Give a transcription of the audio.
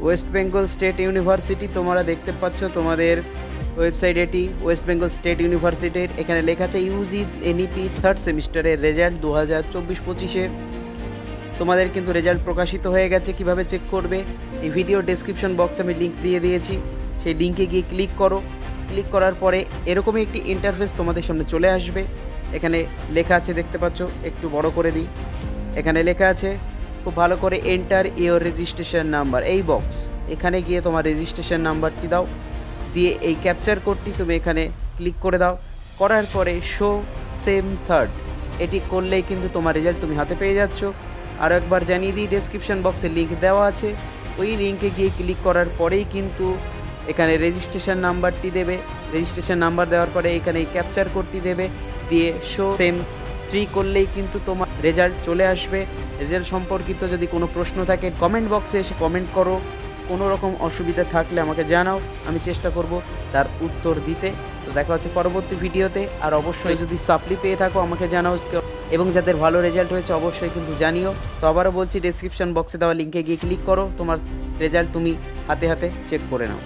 West Bengal state university তোমরা দেখতে পাচ্ছ তোমাদের ওয়েবসাইট, এটি ওয়েস্ট বেঙ্গল স্টেট ইউনিভার্সিটির। এখানে লেখা আছে ইউজি এনইপি থার্ড সেমিস্টারের রেজাল্ট 2024-25-এর। তোমাদের কিন্তু রেজাল্ট প্রকাশিত হয়ে গেছে। কিভাবে চেক করবে, এই ভিডিও ডেসক্রিপশন বক্সে আমি লিঙ্ক দিয়ে দিয়েছি, সেই লিঙ্কে গিয়ে ক্লিক করো। ক্লিক করার পরে এরকমই একটি ইন্টারফেস তোমাদের সামনে চলে আসবে। এখানে লেখা আছে, দেখতে পাচ্ছ, একটু বড় করে দিই। এখানে লেখা আছে খুব ভালো করে, এন্টার ইওর রেজিস্ট্রেশন নাম্বার, এই বক্স। এখানে গিয়ে তোমার রেজিস্ট্রেশন নাম্বারটি দাও, দিয়ে এই ক্যাপচার কোডটি তুমি এখানে ক্লিক করে দাও। করার পরে শো সেম থার্ড, এটি করলেই কিন্তু তোমার রেজাল্ট তুমি হাতে পেয়ে যাচ্ছ। আরও একবার জানিয়ে দিই, ডেসক্রিপশন বক্সে লিঙ্ক দেওয়া আছে, ওই লিঙ্কে গিয়ে ক্লিক করার পরেই কিন্তু এখানে রেজিস্ট্রেশন নাম্বারটি দেবে। রেজিস্ট্রেশন নাম্বার দেওয়ার পরে এখানে এই ক্যাপচার কোডটি দেবে, দিয়ে শো সেম 3 করলেই কিন্তু তোমার রেজাল্ট চলে আসবে। রেজাল্ট সম্পর্কিত যদি কোনো প্রশ্ন থাকে কমেন্ট বক্সে এসে কমেন্ট করো। কোনো রকম অসুবিধা থাকলে আমাকে জানাও, আমি চেষ্টা করব তার উত্তর দিতে। তো দেখা হচ্ছে পরবর্তী ভিডিওতে। আর অবশ্যই যদি সাপ্লি পেয়ে থাকো আমাকে জানাও, এবং যাদের ভালো রেজাল্ট হয়েছে অবশ্যই কিন্তু জানিও। তো আবারও বলছি, ডেসক্রিপশন বক্সে দেওয়া লিঙ্কে গিয়ে ক্লিক করো, তোমার রেজাল্ট তুমি হাতে হাতে চেক করে নাও।